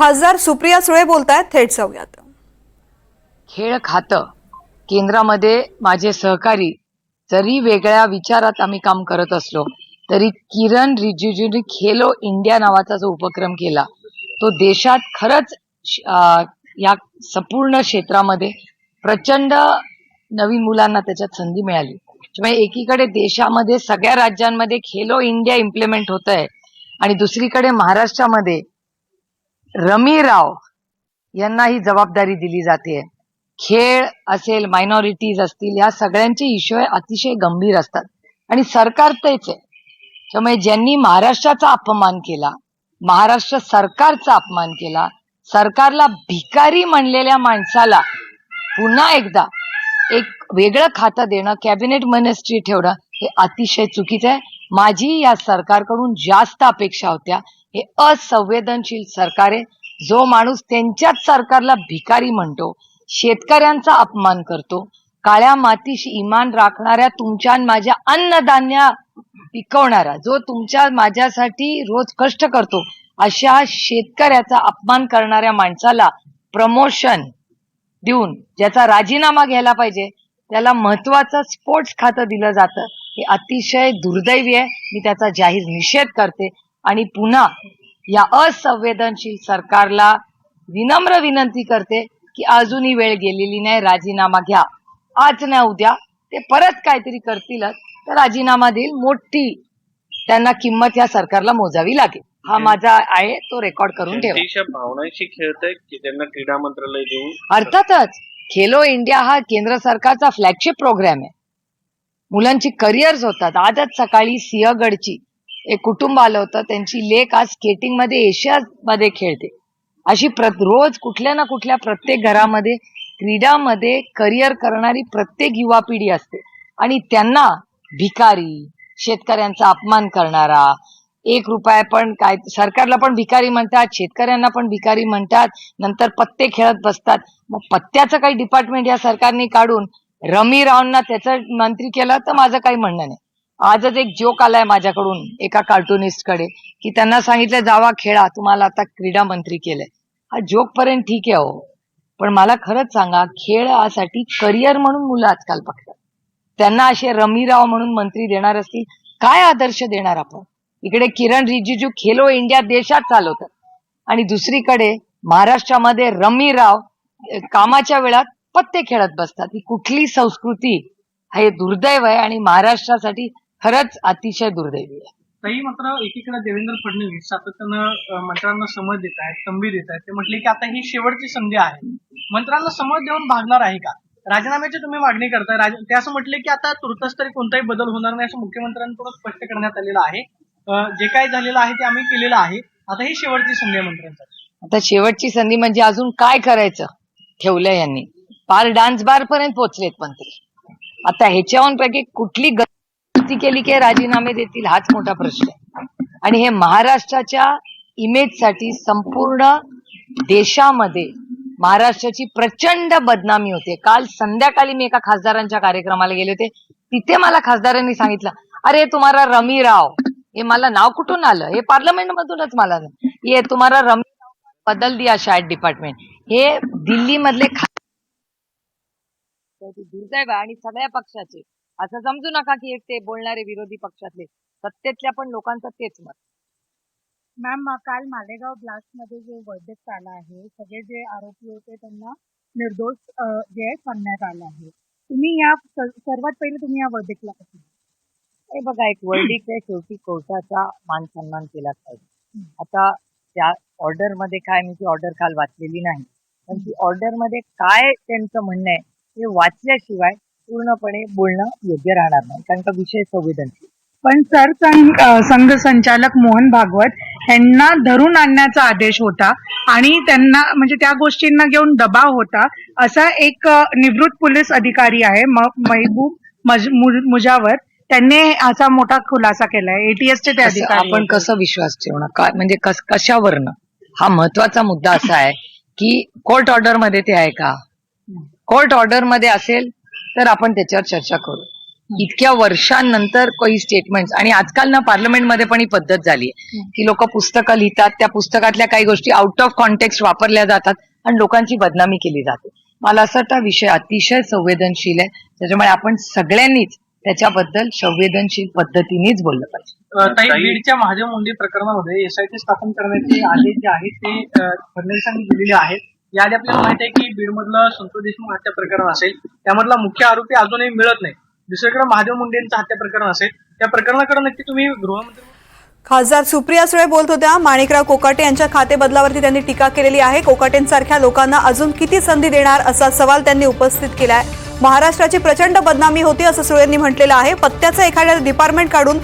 खासदार सुप्रिया सुळे बोलतायत, थेट जाऊयात. खेळ खातं केंद्रामध्ये माझे सहकारी जरी वेगळ्या विचारात आम्ही काम करत असलो तरी किरण रिजिजूंनी खेलो इंडिया नावाचा जो उपक्रम केला तो देशात खरंच या संपूर्ण क्षेत्रामध्ये प्रचंड नवीन मुलांना त्याच्यात संधी मिळाली. त्यामुळे एकीकडे देशामध्ये सगळ्या राज्यांमध्ये खेलो इंडिया इम्प्लिमेंट होत आहे आणि दुसरीकडे महाराष्ट्रामध्ये रमी राव यांना ही जबाबदारी दिली जाते. खेळ असेल, मायनॉरिटीज असतील, या सगळ्यांचे इश्यू अतिशय गंभीर असतात आणि सरकार तेच आहे. त्यामुळे ज्यांनी महाराष्ट्राचा अपमान केला, महाराष्ट्र सरकारचा अपमान केला, सरकारला भिकारी म्हणलेल्या माणसाला पुन्हा एकदा एक वेगळं खातं देणं, कॅबिनेट मिनिस्ट्री ठेवणं हे अतिशय चुकीचं आहे. माझी या सरकारकडून जास्त अपेक्षा होत्या. हे असंवेदनशील सरकार आहे. जो माणूस त्यांच्याच सरकारला भिकारी म्हणतो, शेतकऱ्यांचा अपमान करतो, काळ्या मातीशी इमान राखणाऱ्या तुमच्या माझ्या अन्नधान्य पिकवणारा, जो तुमच्या माझ्यासाठी रोज कष्ट करतो, अशा शेतकऱ्याचा अपमान करणाऱ्या माणसाला प्रमोशन देऊन ज्याचा राजीनामा घ्यायला पाहिजे त्याला महत्वाचं स्पोर्ट्स खातं दिलं जातं. हे अतिशय दुर्दैवी आहे. मी त्याचा जाहीर निषेध करते आणि पुन्हा या असंवेदनशील सरकारला विनम्र विनंती करते की अजूनही वेळ गेलेली नाही, राजीनामा घ्या. आज नाही उद्या ते परत काहीतरी करतीलच तर राजीनामा देईल. मोठी त्यांना किंमत या सरकारला मोजावी लागेल. हा माझा आहे, तो रेकॉर्ड करून ठेवा. भावनांशी खेळतंय की त्यांना क्रीडा मंत्रालय देऊन. अर्थातच खेलो इंडिया हा केंद्र सरकारचा फ्लॅगशिप प्रोग्राम आहे. मुलांची करिअर्स होतात. आजच सकाळी सिंहगडची एक कुटुंब आलं होतं, त्यांची लेक आज स्केटिंग मध्ये एशिया मध्ये खेळते. अशी रोज कुठल्या ना कुठल्या प्रत्येक घरामध्ये क्रीडामध्ये करिअर करणारी प्रत्येक युवा पिढी असते आणि त्यांना भिकारी, शेतकऱ्यांचा अपमान करणारा, 1 रुपया पण काय, सरकारला पण भिकारी म्हणतात, शेतकऱ्यांना पण भिकारी म्हणतात, नंतर पत्ते खेळत बसतात. मग पत्त्याचं काही डिपार्टमेंट या सरकारने काढून रमी रावना त्याचं मंत्री केलं तर माझं काही म्हणणं नाही. आजच एक जोक आलाय माझ्याकडून एका कार्टुनिस्ट कडे की त्यांना सांगितलं जावा खेळा, तुम्हाला आता क्रीडा मंत्री केलंय. हा जोक पर्यंत ठीक आहे हो, पण मला खरंच सांगा, खेळासाठी करिअर म्हणून मुलं आजकाल बघतात. त्यांना असे रमीराव म्हणून मंत्री देणार असतील, काय आदर्श देणार आपण? इकडे किरण रिजिजू खेलो इंडिया देशात चालवतात आणि दुसरीकडे महाराष्ट्रामध्ये रमीराव कामाच्या वेळात पत्ते खेळत बसतात. ही कुठली संस्कृती? हे दुर्दैव आहे आणि महाराष्ट्रासाठी खरंच अतिशय दुर्दैवी आहे. तरी मात्र एकीकडे देवेंद्र फडणवीस सातत्यानं मंत्र्यांना समज देत आहेत, संधी देत आहेत. ते म्हटले की आता ही शेवटची संधी आहे, मंत्र्यांना समज देऊन भागणार आहे का? राजीनाम्याची तुम्ही मागणी करताय. ते असं म्हटले की आता तुर्तच तरी कोणताही बदल होणार नाही असं मुख्यमंत्र्यांकडून स्पष्ट करण्यात आलेलं आहे. जे काही झालेलं आहे ते आम्ही केलेलं आहे. आता ही शेवटची संधी आहे मंत्र्यांसाठी. आता शेवटची संधी म्हणजे अजून काय करायचं ठेवलंय यांनी? पार डान्स बार पर्यंत पोहोचलेत मंत्री. आता ह्याच्याहून पैकी कुठली गलती केली की राजीनामे देतील हाच मोठा प्रश्न आहे. आणि हे महाराष्ट्राच्या इमेजसाठी संपूर्ण देशामध्ये महाराष्ट्राची प्रचंड बदनामी होते. काल संध्याकाळी मी एका खासदारांच्या कार्यक्रमाला गेले होते. तिथे मला खासदारांनी सांगितलं, अरे तुम्हाला रमी राव, हे मला नाव कुठून आलं? हे पार्लमेंट मधूनच मला, ये तुम्हाला रमी राव बदल दिया शायद डिपार्टमेंट. हे दिल्ली मधले दुर्दैव आणि सगळ्या पक्षाचे. असं समजू नका की एक ते बोलणारे विरोधी पक्षातले, सत्तेतल्या पण लोकांचं तेच मत. मॅम, काल मालेगाव ब्लास्ट मध्ये जो वर्डिक्ट आला आहे, सगळे जे आरोपी होते त्यांना निर्दोष जे आहे सांगण्यात आलं आहे. तुम्ही या सर्वात पहिले तुम्ही या वर्डिक्टला कसं? हे बघा, एक वर्डिक्ट आहे, शेवटी कोर्टाचा मान सन्मान केला पाहिजे. आता त्या ऑर्डर मध्ये काय, मी ती ऑर्डर काल वाचलेली नाही, पण ती ऑर्डर मध्ये काय त्यांचं म्हणणं आहे हे वाचल्याशिवाय पूर्णपणे बोलणं योग्य राहणार नाही, कारण का विषय संवेदनशील. पण सर, संघ संचालक मोहन भागवत यांना धरून आणण्याचा आदेश होता आणि त्यांना म्हणजे त्या गोष्टींना घेऊन दबाव होता, असा एक निवृत्त पोलीस अधिकारी आहे महबूब मुजावर, त्यांनी असा मोठा खुलासा केलाय. एटीएसचे ते अधिकारी. आपण कसं विश्वास ठेवणं, काय म्हणजे कशावरनं? हा महत्वाचा मुद्दा असा आहे की कोर्ट ऑर्डर मध्ये ते आहे का? कोर्ट ऑर्डर मध्ये असेल तर आपण त्याच्यावर चर्चा करू. इतक्या वर्षांनंतर काही स्टेटमेंट्स, आणि आजकाल ना पार्लमेंटमध्ये पण ही पद्धत झाली की लोक पुस्तकं लिहितात, त्या पुस्तकातल्या काही गोष्टी आउट ऑफ कॉन्टेक्स्ट वापरल्या जातात आणि लोकांची बदनामी केली जाते. मला असं वाटतं विषय अतिशय संवेदनशील आहे, त्याच्यामुळे आपण सगळ्यांनीच त्याच्याबद्दल संवेदनशील पद्धतीनेच बोललं पाहिजे. ताई, बीडच्या महादेव मुंडे प्रकरणामध्ये एसआयटी स्थापन करण्याचे आदेश जे आहेत ते फडणवीसांनी दिलेले आहेत. याआधी आपल्याला माहिती आहे की बीडमधलं संतोष देशमुख हत्या प्रकरण असेल, त्यामधला मुख्य आरोपी अजूनही मिळत नाही. दुसरीकडे महादेव मुंडेंचं हत्या प्रकरण असेल, त्या प्रकरणाकडे नक्की तुम्ही गृहमंत्री खासदार सुप्रिया सुळे बोलत होत्या. माणिकराव कोकाटे यांच्या खाते बदलावरती त्यांनी टीका केलेली आहे. कोकाटेंसारख्या लोकांना अजून किती संधी देणार असा सवाल त्यांनी उपस्थित केलाय. महाराष्ट्राची प्रचंड बदनामी होती असं सुळेंनी म्हटलेलं आहे. पत्त्याचं एखाद्या डिपार्टमेंट काढून